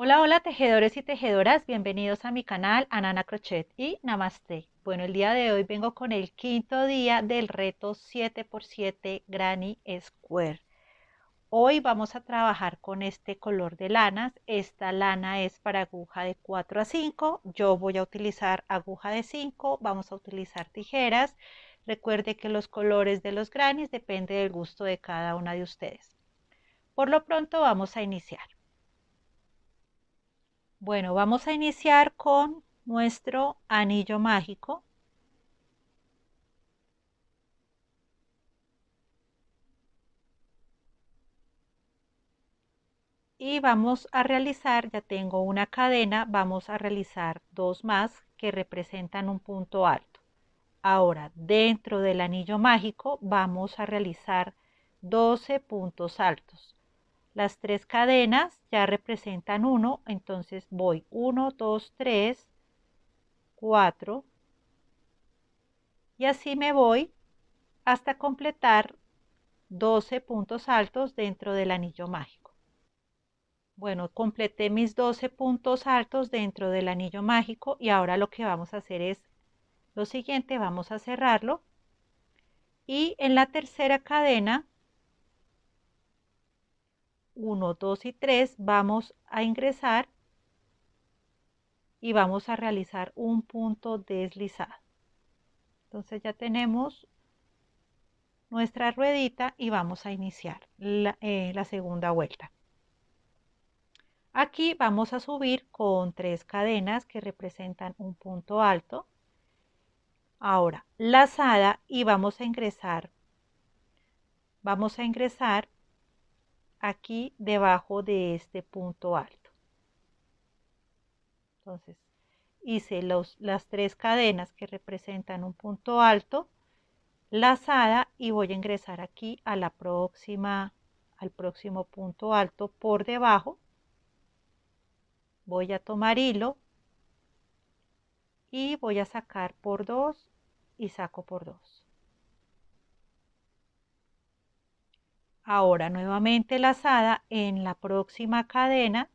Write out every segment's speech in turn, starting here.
Hola, hola tejedores y tejedoras, bienvenidos a mi canal Anana Crochet y Namaste. Bueno, el día de hoy vengo con el quinto día del reto 7×7 Granny Square. Hoy vamos a trabajar con este color de lanas. Esta lana es para aguja de 4 a 5. Yo voy a utilizar aguja de 5. Vamos a utilizar tijeras. Recuerde que los colores de los grannies depende del gusto de cada una de ustedes. Por lo pronto vamos a iniciar. Bueno, vamos a iniciar con nuestro anillo mágico. Y vamos a realizar, ya tengo una cadena, vamos a realizar dos más que representan un punto alto. Ahora, dentro del anillo mágico vamos a realizar 12 puntos altos. Las tres cadenas ya representan uno, entonces voy 1, 2, 3, 4 y así me voy hasta completar 12 puntos altos dentro del anillo mágico. Bueno, completé mis 12 puntos altos dentro del anillo mágico y ahora lo que vamos a hacer es lo siguiente, vamos a cerrarlo y en la tercera cadena 1, 2 y 3 vamos a ingresar y vamos a realizar un punto deslizado. Entonces ya tenemos nuestra ruedita y vamos a iniciar la segunda vuelta. Aquí vamos a subir con 3 cadenas que representan un punto alto. Ahora, lazada y vamos a ingresar aquí debajo de este punto alto. Entonces, hice las 3 cadenas que representan un punto alto, lazada y voy a ingresar aquí a al próximo punto alto por debajo. Voy a tomar hilo y voy a sacar por 2 y saco por 2. Ahora nuevamente lazada en la próxima cadena,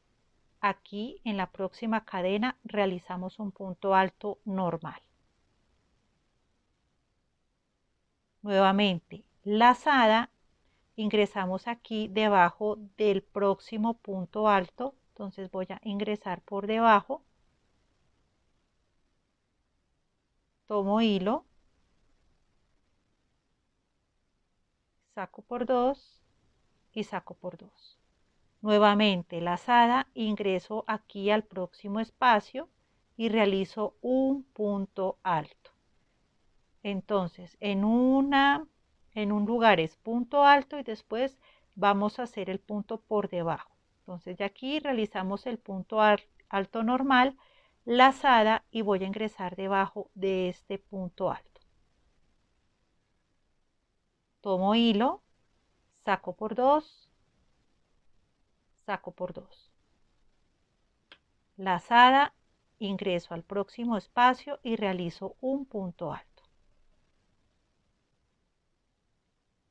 aquí en la próxima cadena realizamos un punto alto normal. Nuevamente lazada, ingresamos aquí debajo del próximo punto alto, entonces voy a ingresar por debajo, tomo hilo, saco por 2 y saco por 2. Nuevamente lazada, ingreso aquí al próximo espacio y realizo un punto alto. Entonces, en un lugar es punto alto y después vamos a hacer el punto por debajo. Entonces, de aquí realizamos el punto alto normal, lazada y voy a ingresar debajo de este punto alto. Tomo hilo, saco por 2, saco por 2. Lazada, ingreso al próximo espacio y realizo un punto alto.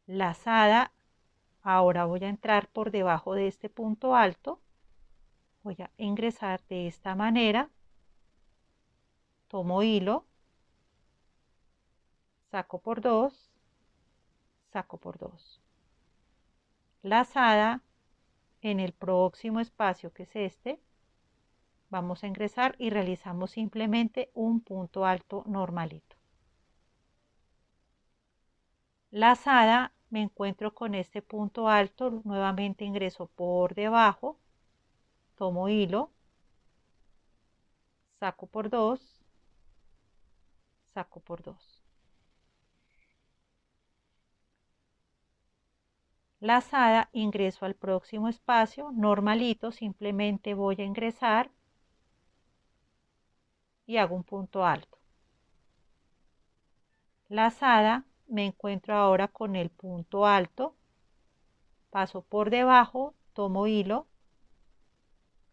Lazada, ahora voy a entrar por debajo de este punto alto, voy a ingresar de esta manera, tomo hilo, saco por 2, saco por 2. Lazada, en el próximo espacio que es este, vamos a ingresar y realizamos simplemente un punto alto normalito. Lazada, me encuentro con este punto alto, nuevamente ingreso por debajo, tomo hilo, saco por 2, saco por 2. Lazada, ingreso al próximo espacio, normalito, simplemente voy a ingresar y hago un punto alto. Lazada, me encuentro ahora con el punto alto, paso por debajo, tomo hilo,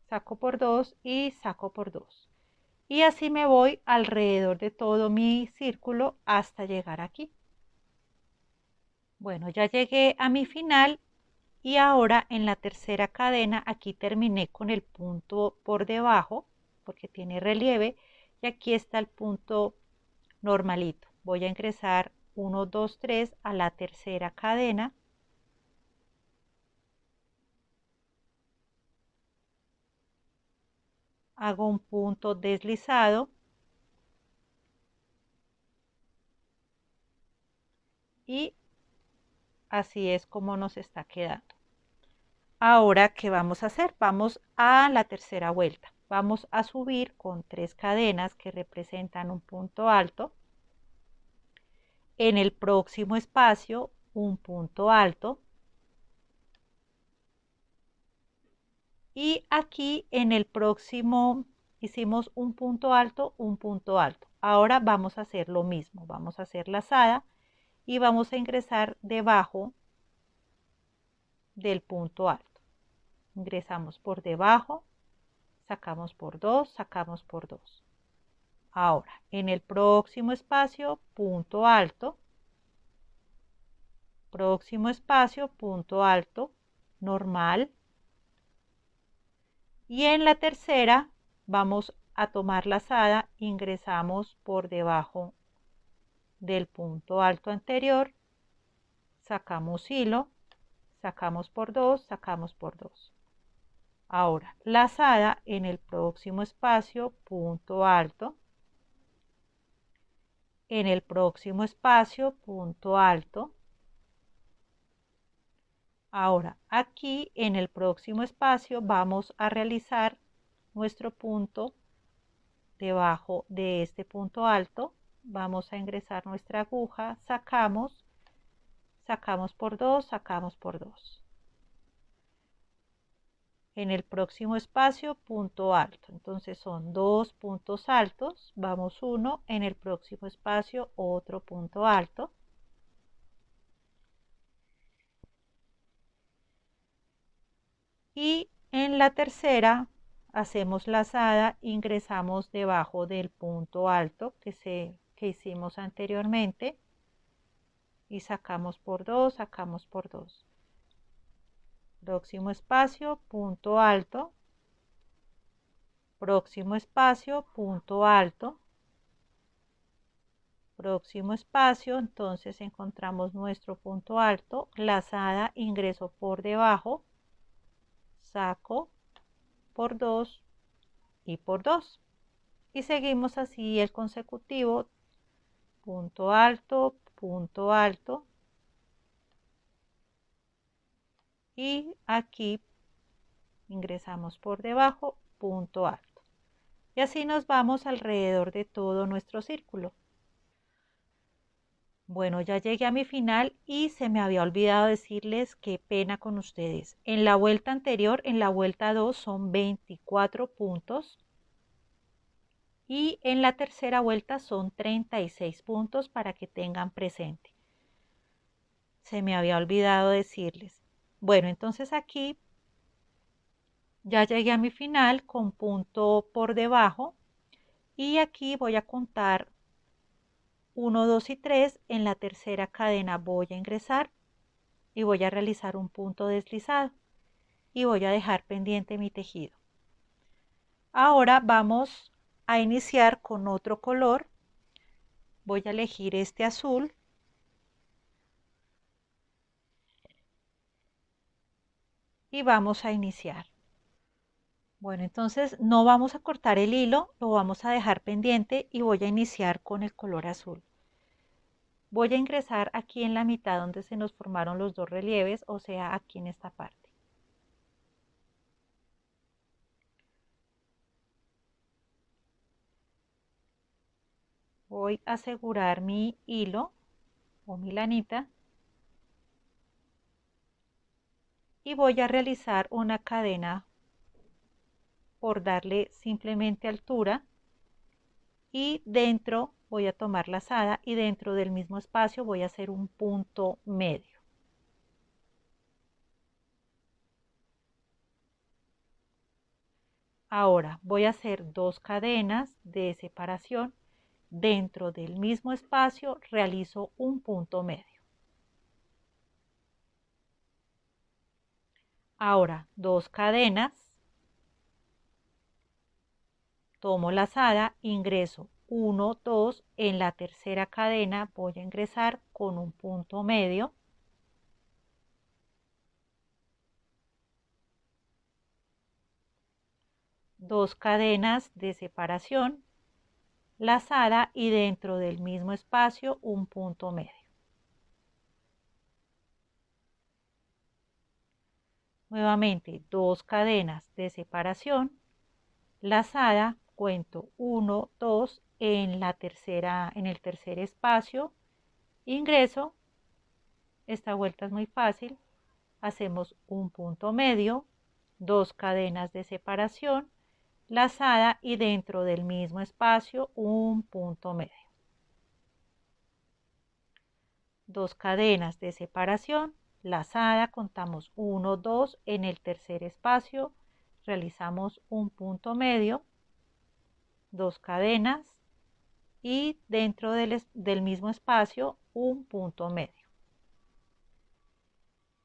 saco por 2 y saco por 2. Y así me voy alrededor de todo mi círculo hasta llegar aquí. Bueno, ya llegué a mi final Y ahora en la tercera cadena, aquí terminé con el punto por debajo, porque tiene relieve, y aquí está el punto normalito. Voy a ingresar 1, 2, 3 a la tercera cadena. Hago un punto deslizado y así es como nos está quedando. Ahora, ¿qué vamos a hacer? Vamos a la tercera vuelta. Vamos a subir con 3 cadenas que representan un punto alto. En el próximo espacio, un punto alto. Y aquí en el próximo hicimos un punto alto, un punto alto. Ahora vamos a hacer lo mismo. Vamos a hacer lazada y vamos a ingresar debajo del punto alto. Ingresamos por debajo, sacamos por 2, sacamos por 2. Ahora, en el próximo espacio, punto alto, próximo espacio, punto alto, normal. Y en la tercera vamos a tomar lazada, ingresamos por debajo del punto alto anterior, sacamos hilo, sacamos por 2, sacamos por 2. Ahora, lazada en el próximo espacio, punto alto, en el próximo espacio, punto alto. Ahora, aquí en el próximo espacio vamos a realizar nuestro punto debajo de este punto alto. Vamos a ingresar nuestra aguja, sacamos, sacamos por 2, sacamos por 2. En el próximo espacio, punto alto. Entonces son 2 puntos altos. Vamos 1, en el próximo espacio otro punto alto. Y en la tercera hacemos lazada, ingresamos debajo del punto alto que hicimos anteriormente y sacamos por 2, sacamos por 2. Próximo espacio, punto alto, próximo espacio, punto alto, próximo espacio. Entonces encontramos nuestro punto alto, lazada, ingreso por debajo, saco por 2 y por 2. Y seguimos así el consecutivo, punto alto, y aquí ingresamos por debajo, punto alto. Y así nos vamos alrededor de todo nuestro círculo. Bueno, ya llegué a mi final y se me había olvidado decirles qué pena con ustedes. En la vuelta anterior, en la vuelta 2, son 24 puntos. Y en la tercera vuelta son 36 puntos para que tengan presente. Se me había olvidado decirles. Bueno, entonces aquí ya llegué a mi final con punto por debajo. Y aquí voy a contar 1, 2 y 3. En la tercera cadena voy a ingresar y voy a realizar un punto deslizado y voy a dejar pendiente mi tejido. Ahora vamos a iniciar con otro color. Voy a elegir este azul y vamos a iniciar. Bueno, entonces no vamos a cortar el hilo, lo vamos a dejar pendiente y voy a iniciar con el color azul. Voy a ingresar aquí en la mitad donde se nos formaron los dos relieves, o sea, aquí en esta parte. Voy a asegurar mi hilo o mi lanita y voy a realizar una cadena por darle simplemente altura y dentro voy a tomar lazada y dentro del mismo espacio voy a hacer un punto medio. Ahora voy a hacer 2 cadenas de separación. Dentro del mismo espacio realizo un punto medio. Ahora 2 cadenas, tomo lazada, ingreso 1, 2, en la tercera cadena voy a ingresar con un punto medio, dos cadenas de separación, lazada y dentro del mismo espacio un punto medio. Nuevamente 2 cadenas de separación, lazada, cuento 1, 2, en el tercer espacio, ingreso, esta vuelta es muy fácil, hacemos un punto medio, 2 cadenas de separación, lazada y dentro del mismo espacio un punto medio. 2 cadenas de separación, lazada, contamos 1, 2, en el tercer espacio realizamos un punto medio, 2 cadenas y dentro del mismo espacio un punto medio.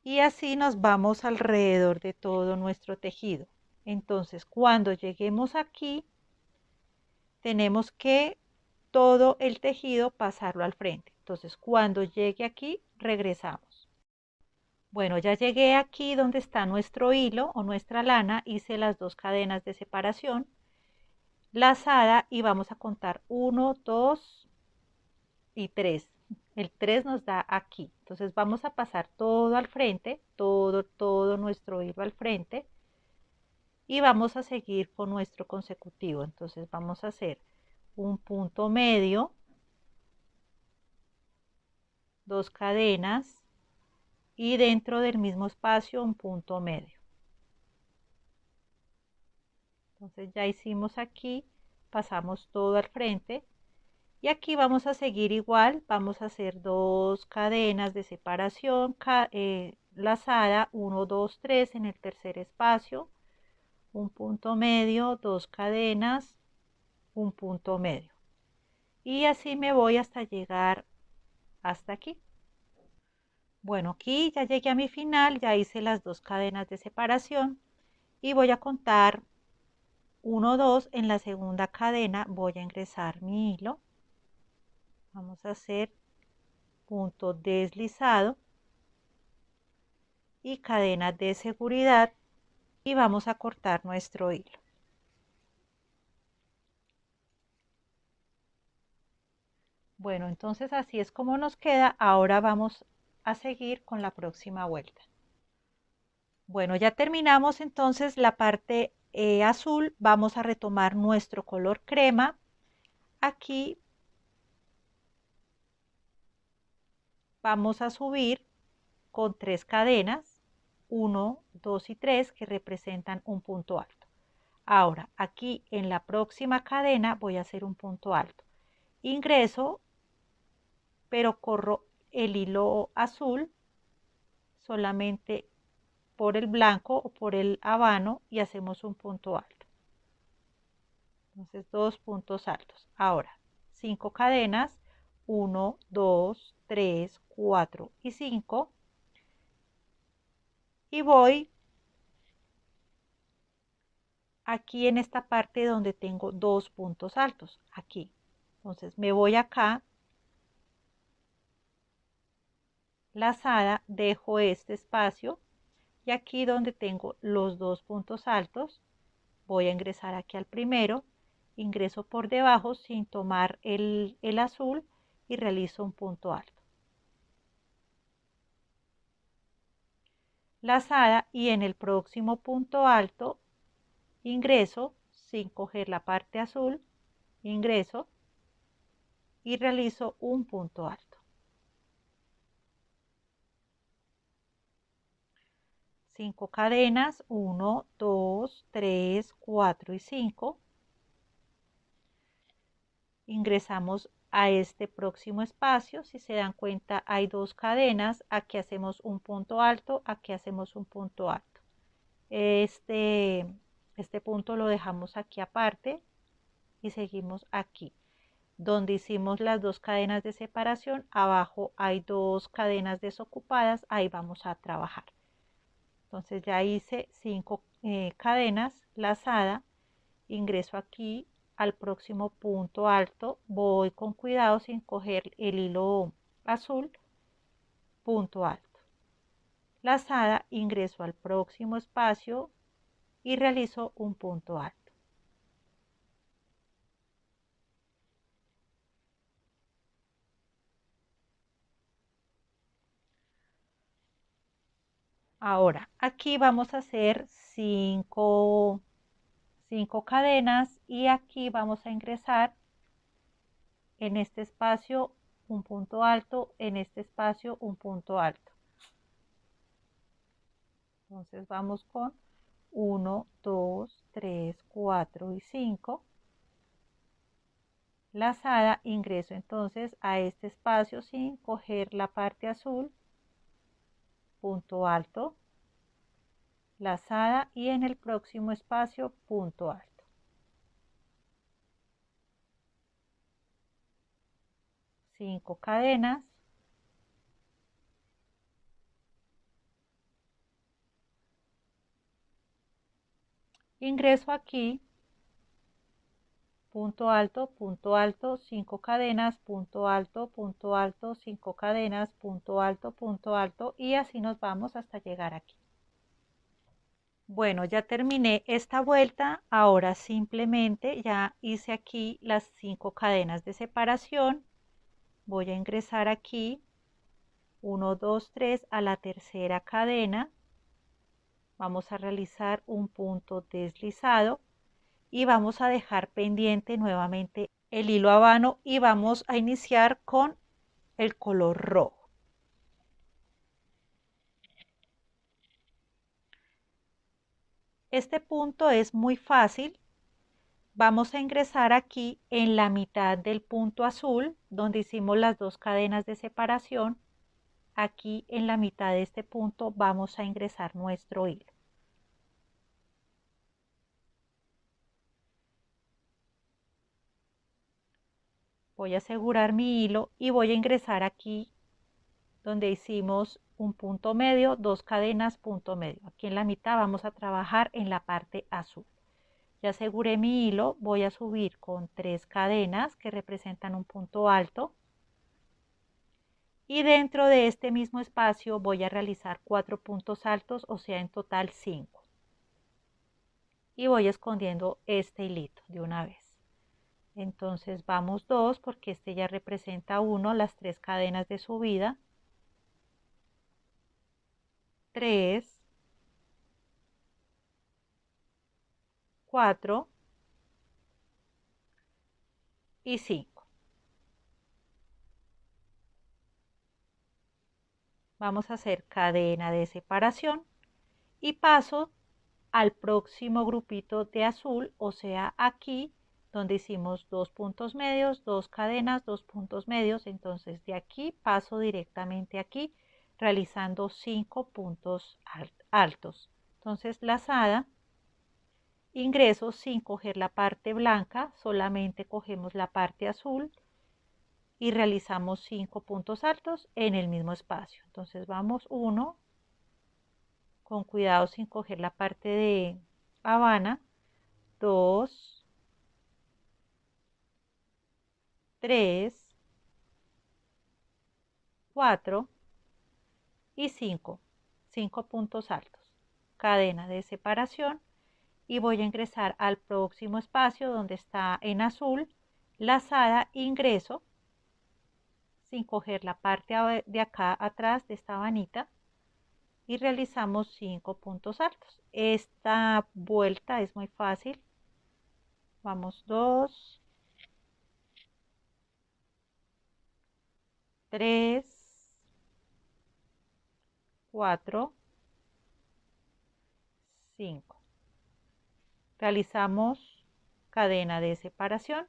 Y así nos vamos alrededor de todo nuestro tejido. Entonces, cuando lleguemos aquí, tenemos que todo el tejido pasarlo al frente. Entonces, cuando llegue aquí, regresamos. Bueno, ya llegué aquí donde está nuestro hilo o nuestra lana, hice las 2 cadenas de separación, lazada y vamos a contar 1, 2 y 3. El 3 nos da aquí. Entonces vamos a pasar todo al frente, todo nuestro hilo al frente y vamos a seguir con nuestro consecutivo. Entonces vamos a hacer un punto medio, 2 cadenas y dentro del mismo espacio un punto medio. Entonces ya hicimos aquí, pasamos todo al frente y aquí vamos a seguir igual, vamos a hacer 2 cadenas de separación, lazada, 1, 2, 3 en el tercer espacio, un punto medio, 2 cadenas, un punto medio. Y así me voy hasta llegar hasta aquí. Bueno, aquí ya llegué a mi final, ya hice las 2 cadenas de separación y voy a contar 1, 2, en la segunda cadena voy a ingresar mi hilo. Vamos a hacer punto deslizado y cadena de seguridad y vamos a cortar nuestro hilo. Bueno, entonces así es como nos queda. Ahora vamos a seguir con la próxima vuelta. Bueno, ya terminamos entonces la parte azul. Vamos a retomar nuestro color crema. Aquí vamos a subir con 3 cadenas, 1, 2 y 3, que representan un punto alto. Ahora, aquí en la próxima cadena voy a hacer un punto alto. Ingreso, pero corro el hilo azul solamente por el blanco o por el habano y hacemos un punto alto. Entonces, 2 puntos altos. Ahora, 5 cadenas, 1, 2, 3, 4 y 5. Y voy aquí en esta parte donde tengo 2 puntos altos, aquí. Entonces, me voy acá, lazada, dejo este espacio y aquí donde tengo los 2 puntos altos, voy a ingresar aquí al primero, ingreso por debajo sin tomar el azul y realizo un punto alto. Lazada y en el próximo punto alto ingreso sin coger la parte azul, ingreso y realizo un punto alto. 5 cadenas, 1, 2, 3, 4 y 5. Ingresamos a este próximo espacio. Si se dan cuenta, hay 2 cadenas. Aquí hacemos un punto alto, aquí hacemos un punto alto. Este punto lo dejamos aquí aparte y seguimos aquí. Donde hicimos las 2 cadenas de separación, abajo hay 2 cadenas desocupadas, ahí vamos a trabajar. Entonces ya hice 5 cadenas lazada, ingreso aquí al próximo punto alto, voy con cuidado sin coger el hilo azul, punto alto, lazada, ingreso al próximo espacio y realizo un punto alto. Ahora, aquí vamos a hacer 5 cadenas y aquí vamos a ingresar en este espacio un punto alto, en este espacio un punto alto. Entonces vamos con 1, 2, 3, 4 y 5. Lazada, ingreso entonces a este espacio sin coger la parte azul, punto alto, lazada y en el próximo espacio punto alto. 5 cadenas. Ingreso aquí, punto alto, 5 cadenas, punto alto, 5 cadenas, punto alto y así nos vamos hasta llegar aquí. Bueno, ya terminé esta vuelta, ahora simplemente ya hice aquí las 5 cadenas de separación, voy a ingresar aquí, 1, 2, 3 a la tercera cadena, vamos a realizar un punto deslizado y vamos a dejar pendiente nuevamente el hilo habano y vamos a iniciar con el color rojo. Este punto es muy fácil. Vamos a ingresar aquí en la mitad del punto azul, donde hicimos las 2 cadenas de separación. Aquí en la mitad de este punto vamos a ingresar nuestro hilo. Voy a asegurar mi hilo y voy a ingresar aquí donde hicimos un punto medio, 2 cadenas, punto medio. Aquí en la mitad vamos a trabajar en la parte azul. Ya aseguré mi hilo, voy a subir con 3 cadenas que representan un punto alto. Y dentro de este mismo espacio voy a realizar 4 puntos altos, o sea en total 5. Y voy escondiendo este hilito de una vez. Entonces vamos 2 porque este ya representa 1, las 3 cadenas de subida. 3, 4 y 5. Vamos a hacer cadena de separación y paso al próximo grupito de azul, o sea aquí donde hicimos 2 puntos medios, 2 cadenas, 2 puntos medios. Entonces de aquí paso directamente aquí realizando 5 puntos altos. Entonces lazada, ingreso sin coger la parte blanca, solamente cogemos la parte azul y realizamos 5 puntos altos en el mismo espacio. Entonces vamos 1, con cuidado sin coger la parte de habana, 2, 3, 4 y 5. 5 puntos altos. Cadena de separación y voy a ingresar al próximo espacio donde está en azul, lazada, ingreso sin coger la parte de acá atrás de esta vanita y realizamos 5 puntos altos. Esta vuelta es muy fácil. Vamos 2, 3, 4, 5. Realizamos cadena de separación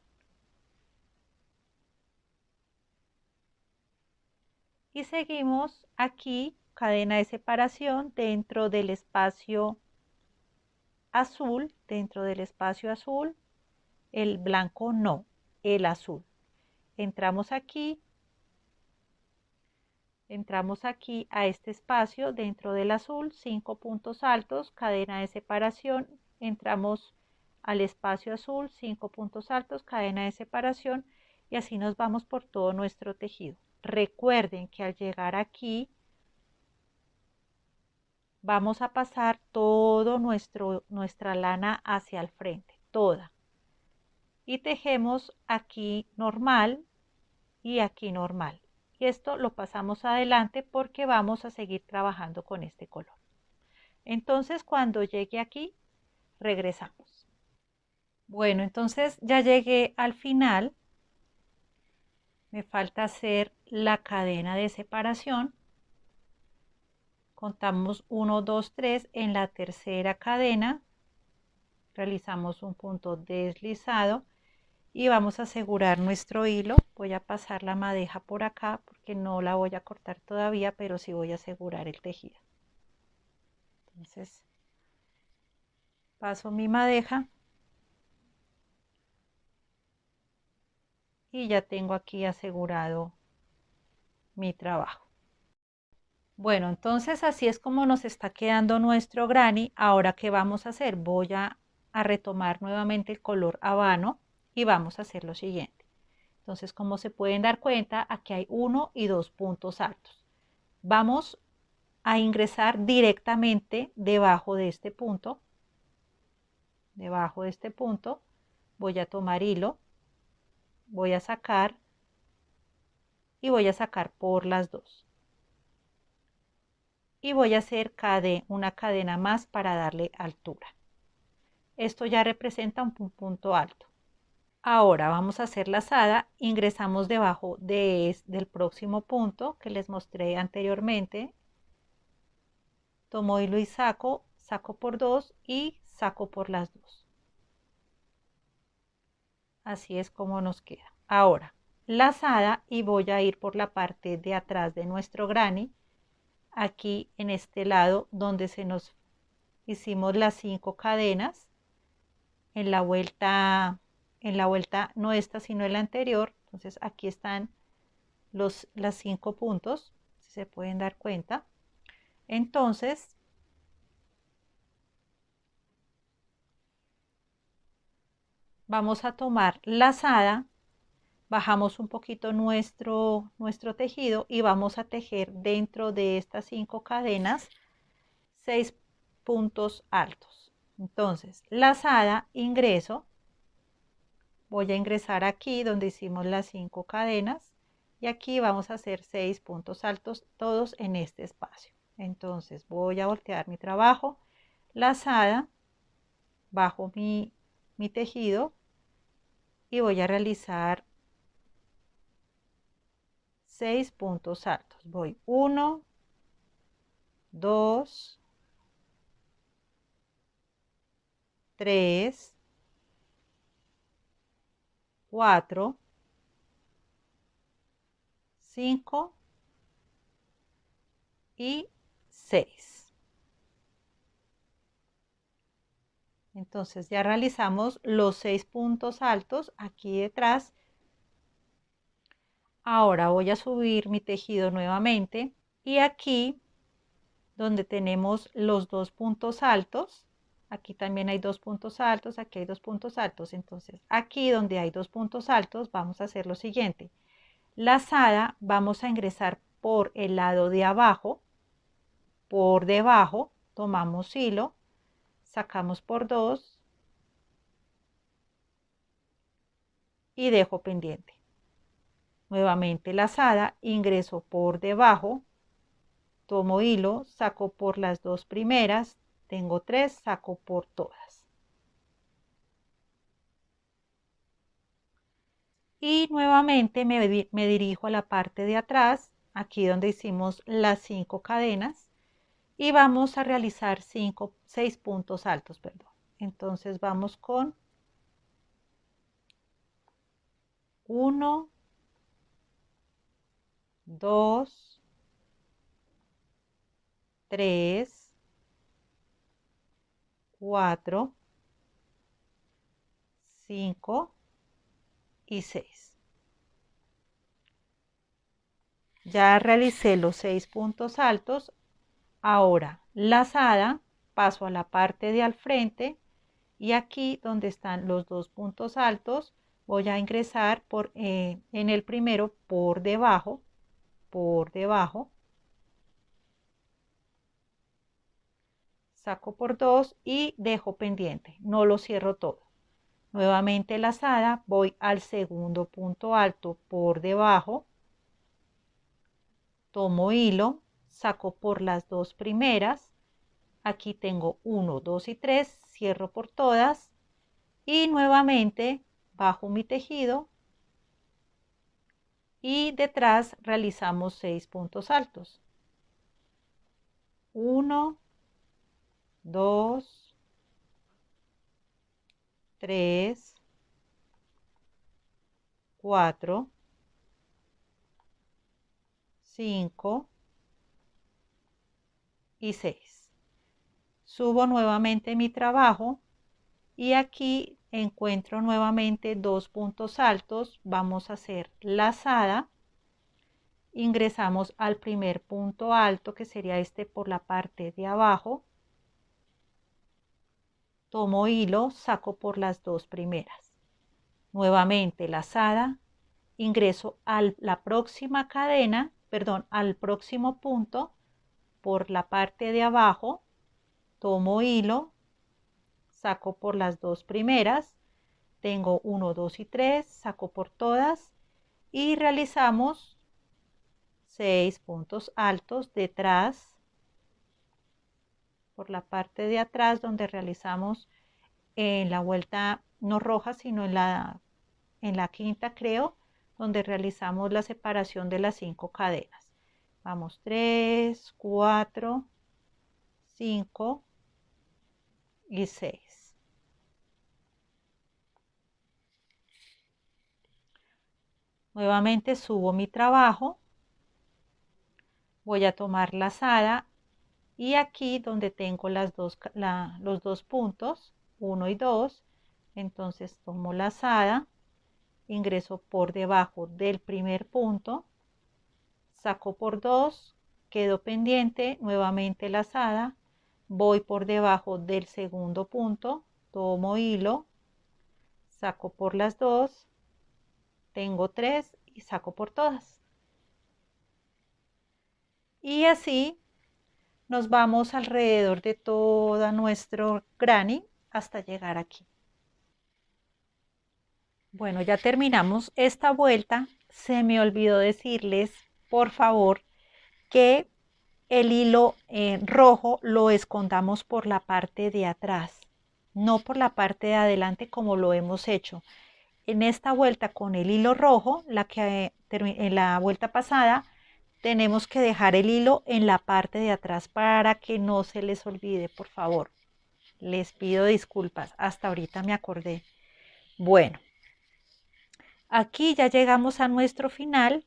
y seguimos aquí cadena de separación dentro del espacio azul, el blanco no, el azul. Entramos aquí, Entramos aquí a este espacio dentro del azul, 5 puntos altos, cadena de separación, entramos al espacio azul, 5 puntos altos, cadena de separación y así nos vamos por todo nuestro tejido. Recuerden que al llegar aquí vamos a pasar todo nuestra lana hacia el frente, toda. Y tejemos aquí normal y aquí normal. Y esto lo pasamos adelante porque vamos a seguir trabajando con este color. Entonces, cuando llegue aquí, regresamos. Bueno, entonces ya llegué al final. Me falta hacer la cadena de separación. Contamos 1, 2, 3. En la tercera cadena realizamos un punto deslizado y vamos a asegurar nuestro hilo. Voy a pasar la madeja por acá porque no la voy a cortar todavía, pero sí voy a asegurar el tejido. Entonces paso mi madeja y ya tengo aquí asegurado mi trabajo. Bueno, entonces así es como nos está quedando nuestro granny. Ahora, ¿qué vamos a hacer? Voy a retomar nuevamente el color habano y vamos a hacer lo siguiente. Entonces, como se pueden dar cuenta, aquí hay 1 y 2 puntos altos. Vamos a ingresar directamente debajo de este punto. Debajo de este punto voy a tomar hilo, voy a sacar y voy a sacar por las dos. Y voy a hacer una cadena más para darle altura. Esto ya representa un punto alto. Ahora vamos a hacer lazada, ingresamos debajo del próximo punto que les mostré anteriormente. Tomo hilo y saco, saco por dos y saco por las dos. Así es como nos queda. Ahora, lazada y voy a ir por la parte de atrás de nuestro granny, aquí en este lado donde se nos hicimos las 5 cadenas en la vuelta no esta sino en la anterior. Entonces aquí están las 5 puntos, si se pueden dar cuenta. Entonces vamos a tomar lazada, bajamos un poquito nuestro tejido y vamos a tejer dentro de estas 5 cadenas 6 puntos altos. Entonces, lazada, ingreso, voy a ingresar aquí donde hicimos las 5 cadenas y aquí vamos a hacer 6 puntos altos, todos en este espacio. Entonces, voy a voltear mi trabajo, lazada, bajo mi tejido y voy a realizar 6 puntos altos. Voy 1, 2, 3, 4, 5 y 6. Entonces ya realizamos los 6 puntos altos aquí detrás. Ahora voy a subir mi tejido nuevamente y aquí donde tenemos los 2 puntos altos, aquí también hay 2 puntos altos, aquí hay 2 puntos altos. Entonces aquí donde hay 2 puntos altos vamos a hacer lo siguiente. Lazada, vamos a ingresar por el lado de abajo, por debajo, tomamos hilo, sacamos por 2 y dejo pendiente. Nuevamente lazada, ingreso por debajo, tomo hilo, saco por las 2 primeras, tengo 3, saco por todas. Y nuevamente me dirijo a la parte de atrás, aquí donde hicimos las 5 cadenas, y vamos a realizar 6 puntos altos, perdón. Entonces vamos con 1, 2, 3, 4, 5 y 6. Ya realicé los 6 puntos altos. Ahora, lazada, paso a la parte de al frente y aquí donde están los 2 puntos altos, voy a ingresar en el primero por debajo, saco por 2 y dejo pendiente, no lo cierro todo. Nuevamente lazada, voy al segundo punto alto por debajo, tomo hilo, saco por las 2 primeras, aquí tengo 1, 2 y 3, cierro por todas y nuevamente bajo mi tejido y detrás realizamos 6 puntos altos. 1, 2, 3, 4, 5 y 6. Subo nuevamente mi trabajo y aquí encuentro nuevamente 2 puntos altos. Vamos a hacer lazada. Ingresamos al primer punto alto, que sería este por la parte de abajo. Tomo hilo, saco por las 2 primeras. Nuevamente lazada, ingreso a la próxima cadena, perdón, al próximo punto por la parte de abajo, tomo hilo, saco por las 2 primeras, tengo 1, 2 y 3, saco por todas y realizamos 6 puntos altos detrás, por la parte de atrás donde realizamos en la vuelta no roja, sino en la quinta creo, donde realizamos la separación de las 5 cadenas. Vamos, 3, 4, 5 y 6. Nuevamente subo mi trabajo, voy a tomar lazada y aquí donde tengo los 2 puntos, 1 y 2, entonces tomo lazada, ingreso por debajo del primer punto, saco por 2, quedo pendiente, nuevamente lazada, voy por debajo del segundo punto, tomo hilo, saco por las 2, tengo 3 y saco por todas. Y así nos vamos alrededor de todo nuestro granny hasta llegar aquí. Bueno, ya terminamos esta vuelta. Se me olvidó decirles, por favor, que el hilo rojo lo escondamos por la parte de atrás, no por la parte de adelante como lo hemos hecho. En esta vuelta con el hilo rojo, en la vuelta pasada, tenemos que dejar el hilo en la parte de atrás para que no se les olvide, por favor. Les pido disculpas, hasta ahorita me acordé. Bueno, aquí ya llegamos a nuestro final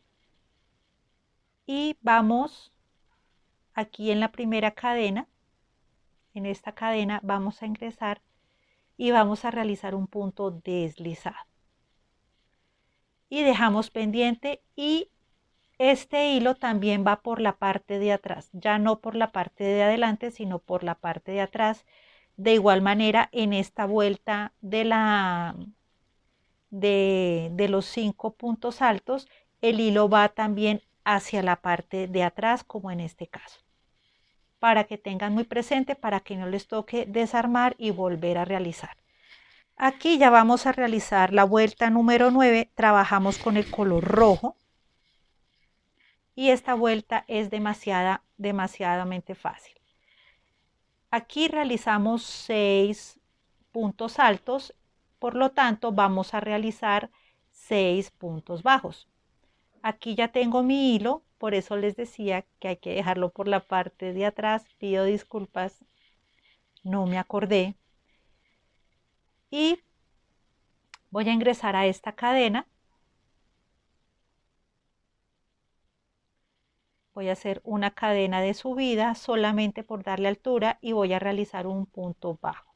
y vamos aquí en la primera cadena. En esta cadena vamos a ingresar y vamos a realizar un punto deslizado. Y dejamos pendiente y este hilo también va por la parte de atrás, ya no por la parte de adelante, sino por la parte de atrás. De igual manera, en esta vuelta de los 5 puntos altos, el hilo va también hacia la parte de atrás, como en este caso. Para que tengan muy presente, para que no les toque desarmar y volver a realizar. Aquí ya vamos a realizar la vuelta número 9, trabajamos con el color rojo y esta vuelta es demasiadamente fácil. Aquí realizamos 6 puntos altos, por lo tanto vamos a realizar 6 puntos bajos. Aquí ya tengo mi hilo, por eso les decía que hay que dejarlo por la parte de atrás. Pido disculpas, no me acordé. Y voy a ingresar a esta cadena. Voy a hacer una cadena de subida solamente por darle altura y voy a realizar un punto bajo.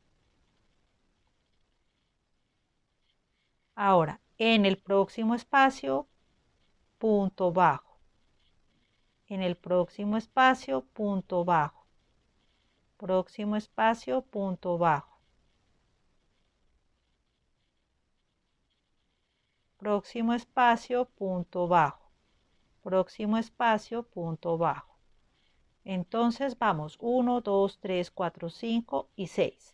Ahora, en el próximo espacio, punto bajo. En el próximo espacio, punto bajo. Próximo espacio, punto bajo. Próximo espacio, punto bajo. Próximo espacio, punto bajo. Entonces vamos 1, 2, 3, 4, 5 y 6.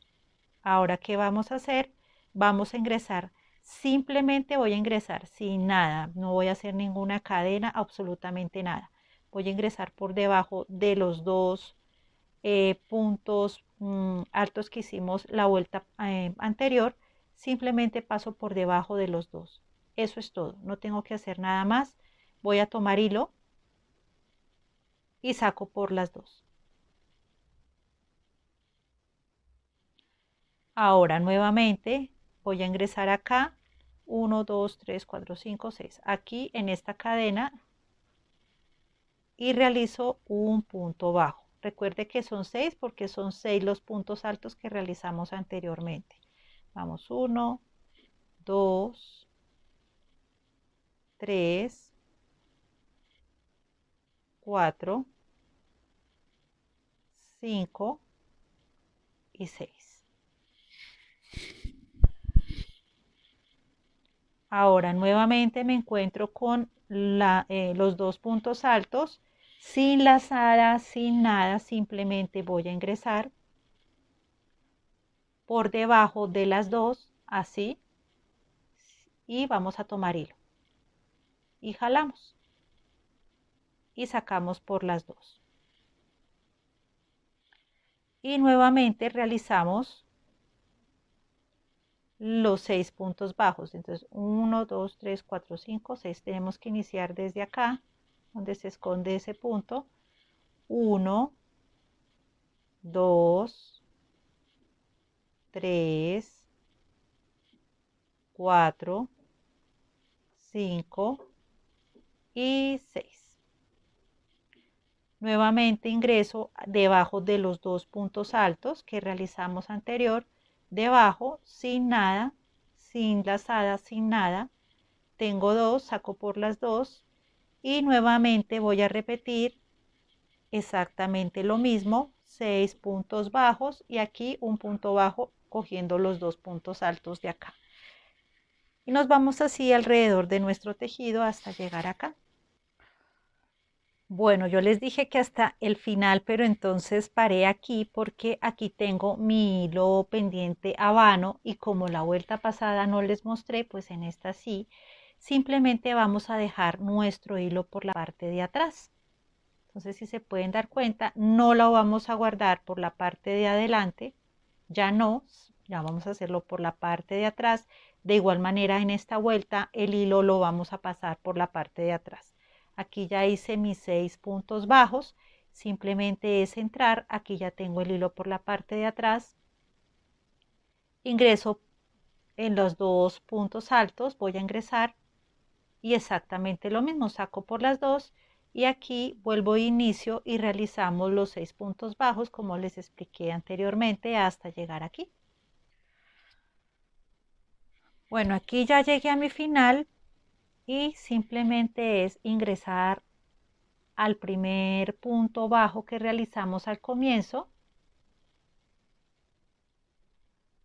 Ahora, ¿qué vamos a hacer? Vamos a ingresar, simplemente voy a ingresar sin nada, no voy a hacer ninguna cadena, absolutamente nada. Voy a ingresar por debajo de los dos puntos altos que hicimos la vuelta anterior, simplemente paso por debajo de los dos. Eso es todo, no tengo que hacer nada más. Voy a tomar hilo y saco por las dos. Ahora nuevamente voy a ingresar acá, 1, 2, 3, 4, 5, 6, aquí en esta cadena y realizo un punto bajo. Recuerde que son 6 porque son 6 los puntos altos que realizamos anteriormente. Vamos 1, 2, 3, 4, 5 y 6. Ahora nuevamente me encuentro con los dos puntos altos, sin lazada, sin nada, simplemente voy a ingresar por debajo de las dos, así, y vamos a tomar hilo. Y jalamos. Y sacamos por las dos. Y nuevamente realizamos los 6 puntos bajos. Entonces 1, 2, 3, 4, 5, 6. Tenemos que iniciar desde acá, donde se esconde ese punto. 1, 2, 3, 4, 5 y 6. Nuevamente ingreso debajo de los dos puntos altos que realizamos anterior, debajo, sin nada, sin lazada, sin nada. Tengo dos, saco por las dos y nuevamente voy a repetir exactamente lo mismo, 6 puntos bajos y aquí un punto bajo cogiendo los dos puntos altos de acá. Y nos vamos así alrededor de nuestro tejido hasta llegar acá. Bueno, yo les dije que hasta el final, pero entonces paré aquí porque aquí tengo mi hilo pendiente habano y como la vuelta pasada no les mostré, pues en esta sí, simplemente vamos a dejar nuestro hilo por la parte de atrás. Entonces, si se pueden dar cuenta, no lo vamos a guardar por la parte de adelante, ya no, ya vamos a hacerlo por la parte de atrás. De igual manera, en esta vuelta, el hilo lo vamos a pasar por la parte de atrás. Aquí ya hice mis 6 puntos bajos, simplemente es entrar, aquí ya tengo el hilo por la parte de atrás, ingreso en los dos puntos altos, voy a ingresar y exactamente lo mismo, saco por las dos y aquí vuelvo a inicio y realizamos los 6 puntos bajos como les expliqué anteriormente hasta llegar aquí. Bueno, aquí ya llegué a mi final y simplemente es ingresar al primer punto bajo que realizamos al comienzo.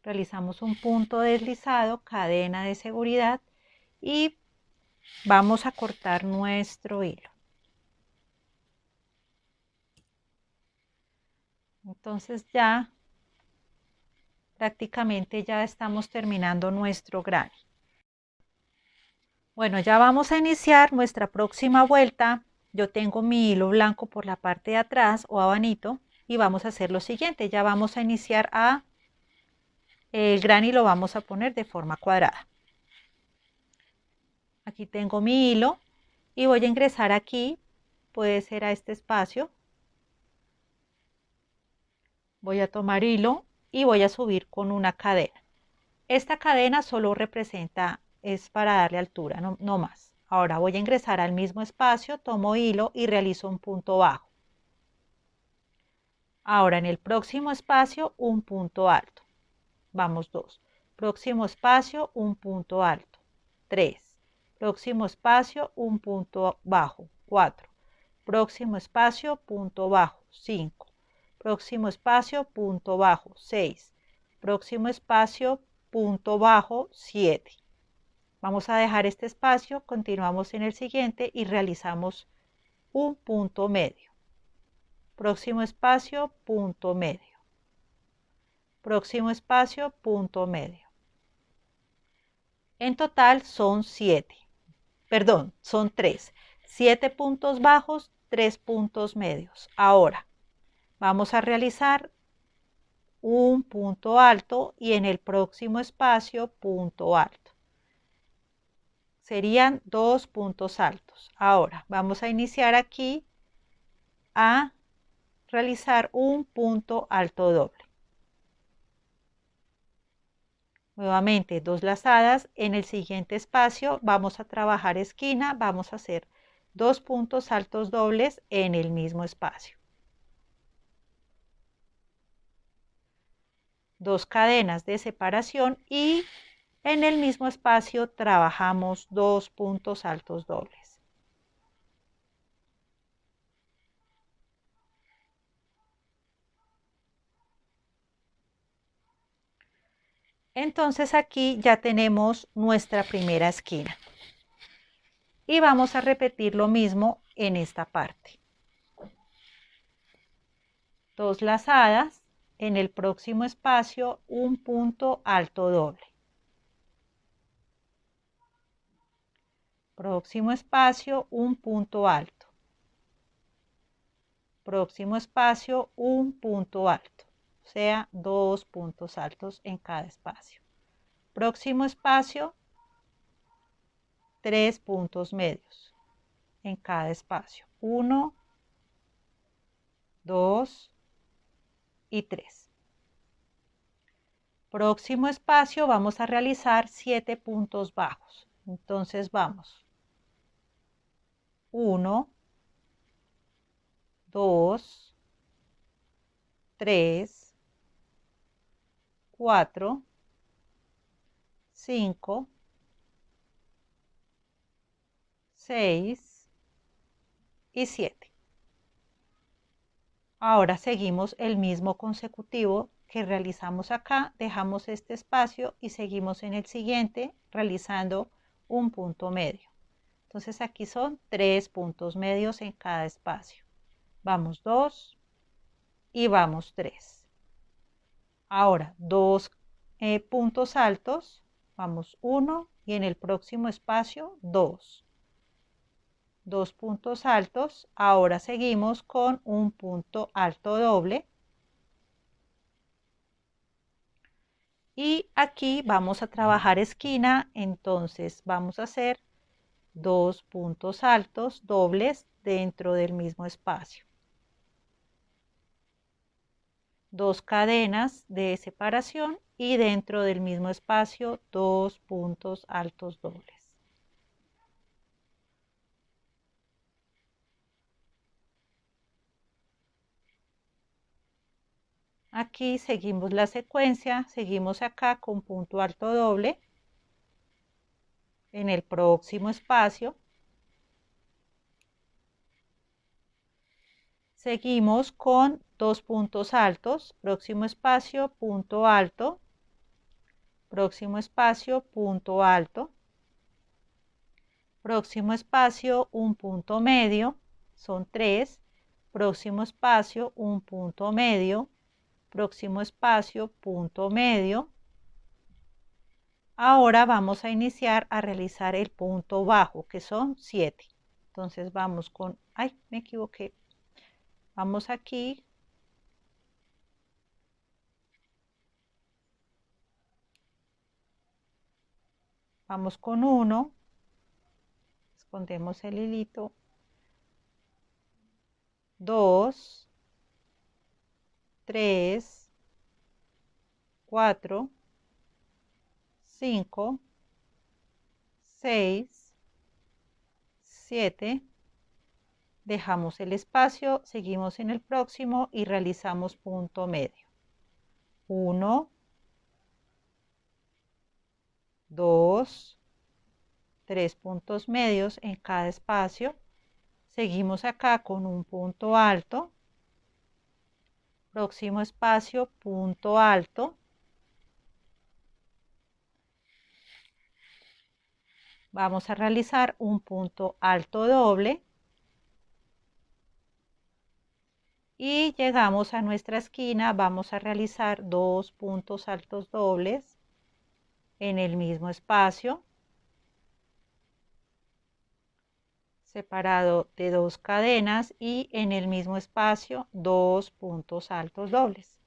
Realizamos un punto deslizado, cadena de seguridad y vamos a cortar nuestro hilo. Entonces ya prácticamente ya estamos terminando nuestro granny. Bueno, ya vamos a iniciar nuestra próxima vuelta. Yo tengo mi hilo blanco por la parte de atrás o abanito y vamos a hacer lo siguiente. Ya vamos a iniciar el granny lo vamos a poner de forma cuadrada. Aquí tengo mi hilo y voy a ingresar aquí, puede ser a este espacio. Voy a tomar hilo y voy a subir con una cadena. Esta cadena solo representa, es para darle altura, no más. Ahora voy a ingresar al mismo espacio, tomo hilo y realizo un punto bajo. Ahora en el próximo espacio un punto alto. Vamos 2. Próximo espacio un punto alto. 3. Próximo espacio un punto bajo. 4. próximo espacio, punto bajo, 5, próximo espacio, punto bajo, 6, próximo espacio, punto bajo, 7. Vamos a dejar este espacio, continuamos en el siguiente y realizamos un punto medio. Próximo espacio, punto medio. Próximo espacio, punto medio. En total son 7. Perdón, son 3. 7 puntos bajos, 3 puntos medios. Ahora vamos a realizar un punto alto y en el próximo espacio punto alto. Serían 2 puntos altos. Ahora vamos a iniciar aquí a realizar un punto alto doble. Nuevamente 2 lazadas. En el siguiente espacio vamos a trabajar esquina, vamos a hacer 2 puntos altos dobles en el mismo espacio. 2 cadenas de separación y en el mismo espacio trabajamos 2 puntos altos dobles. Entonces aquí ya tenemos nuestra primera esquina. Y vamos a repetir lo mismo en esta parte. 2 lazadas, en el próximo espacio un punto alto doble. Próximo espacio un punto alto. Próximo espacio un punto alto, o sea, 2 puntos altos en cada espacio. Próximo espacio, 3 puntos medios en cada espacio. 1, 2 y 3. Próximo espacio vamos a realizar 7 puntos bajos. Entonces vamos 1, 2, 3, 4, 5, 6 y 7. Ahora seguimos el mismo consecutivo que realizamos acá, dejamos este espacio y seguimos en el siguiente realizando un punto medio. Entonces aquí son 3 puntos medios en cada espacio. Vamos 2 y vamos 3. Ahora 2 puntos altos, vamos 1 y en el próximo espacio 2. 2 puntos altos, ahora seguimos con un punto alto doble. Y aquí vamos a trabajar esquina, entonces vamos a hacer 2 puntos altos dobles dentro del mismo espacio. 2 cadenas de separación y dentro del mismo espacio 2 puntos altos dobles. Aquí seguimos la secuencia, seguimos acá con punto alto doble en el próximo espacio. Seguimos con 2 puntos altos, próximo espacio, punto alto, próximo espacio, punto alto, próximo espacio, un punto medio, son 3, próximo espacio, un punto medio, próximo espacio, punto medio. Ahora vamos a iniciar a realizar el punto bajo, que son 7. Entonces vamos con, ay, me equivoqué. Vamos aquí. Vamos con 1. Escondemos el hilito. 2, 3, 4, 5, 6, 7. Dejamos el espacio, seguimos en el próximo y realizamos punto medio. 1, 2, 3 puntos medios en cada espacio. Seguimos acá con un punto alto, próximo espacio, punto alto. Vamos a realizar un punto alto doble y llegamos a nuestra esquina. Vamos a realizar dos puntos altos dobles en el mismo espacio, separado de dos cadenas, y en el mismo espacio dos puntos altos dobles.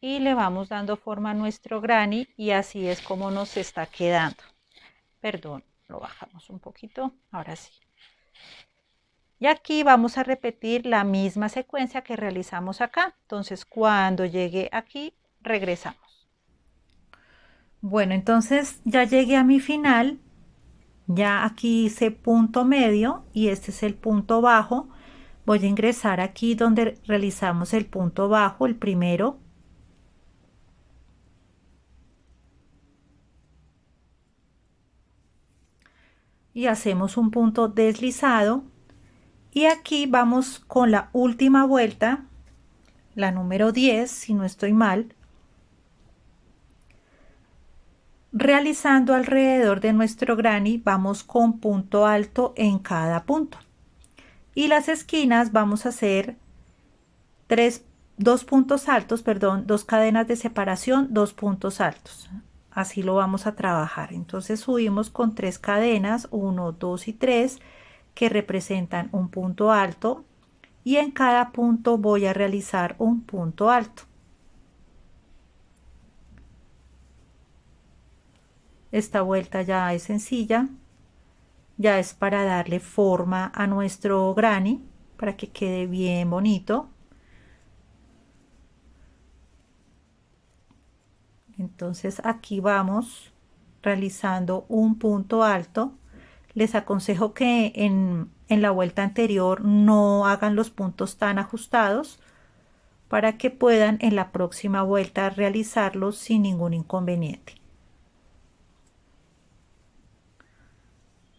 Y le vamos dando forma a nuestro granny y así es como nos está quedando. Perdón, lo bajamos un poquito, ahora sí. Y aquí vamos a repetir la misma secuencia que realizamos acá. Entonces, cuando llegue aquí, regresamos. Bueno, entonces ya llegué a mi final. Ya aquí hice punto medio y este es el punto bajo. Voy a ingresar aquí donde realizamos el punto bajo, el primero. Y hacemos un punto deslizado. Y aquí vamos con la última vuelta, la número 10, si no estoy mal, realizando alrededor de nuestro granny. Vamos con punto alto en cada punto, y las esquinas vamos a hacer dos puntos altos, perdón, dos cadenas de separación, dos puntos altos. Así lo vamos a trabajar. Entonces subimos con tres cadenas, 1, 2 y 3, que representan un punto alto, y en cada punto voy a realizar un punto alto. Esta vuelta ya es sencilla, ya es para darle forma a nuestro granny para que quede bien bonito. Entonces aquí vamos realizando un punto alto. Les aconsejo que en la vuelta anterior no hagan los puntos tan ajustados para que puedan en la próxima vuelta realizarlos sin ningún inconveniente.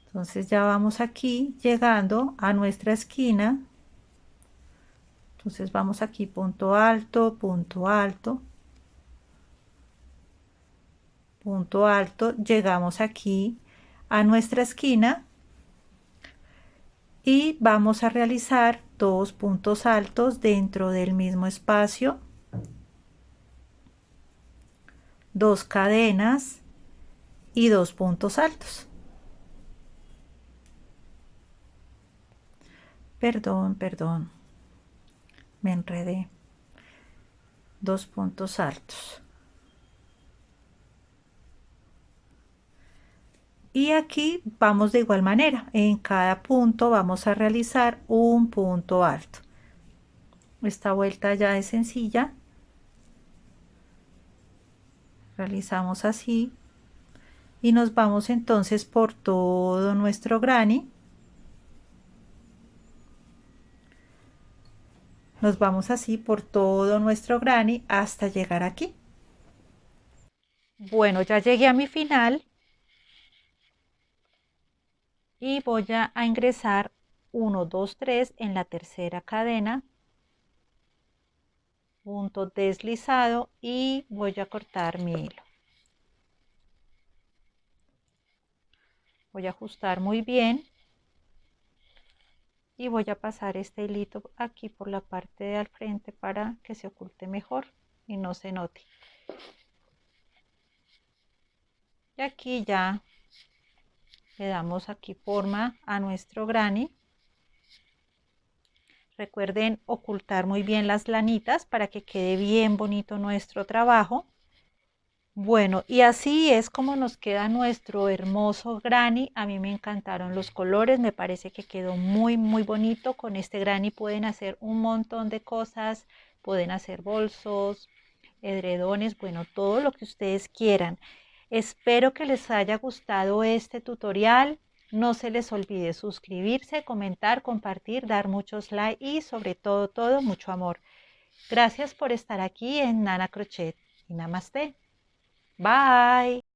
Entonces ya vamos aquí llegando a nuestra esquina. Entonces vamos aquí punto alto, punto alto, punto alto. Llegamos aquí a nuestra esquina y vamos a realizar dos puntos altos dentro del mismo espacio, dos cadenas y dos puntos altos. Perdón, me enredé. Dos puntos altos. Y aquí vamos de igual manera, en cada punto vamos a realizar un punto alto. Esta vuelta ya es sencilla, realizamos así y nos vamos entonces por todo nuestro granny. Nos vamos así por todo nuestro granny hasta llegar aquí. Bueno, ya llegué a mi final y voy a ingresar 1, 2, 3 en la tercera cadena, punto deslizado, y voy a cortar mi hilo. Voy a ajustar muy bien y voy a pasar este hilito aquí por la parte de al frente para que se oculte mejor y no se note. Y aquí ya le damos aquí forma a nuestro granny. Recuerden ocultar muy bien las lanitas para que quede bien bonito nuestro trabajo. Bueno, y así es como nos queda nuestro hermoso granny. A mí me encantaron los colores, me parece que quedó muy bonito. Con este granny pueden hacer un montón de cosas, pueden hacer bolsos, edredones, bueno, todo lo que ustedes quieran. Espero que les haya gustado este tutorial. No se les olvide suscribirse, comentar, compartir, dar muchos likes y sobre todo, mucho amor. Gracias por estar aquí en Nana Crochet y Namaste. Bye.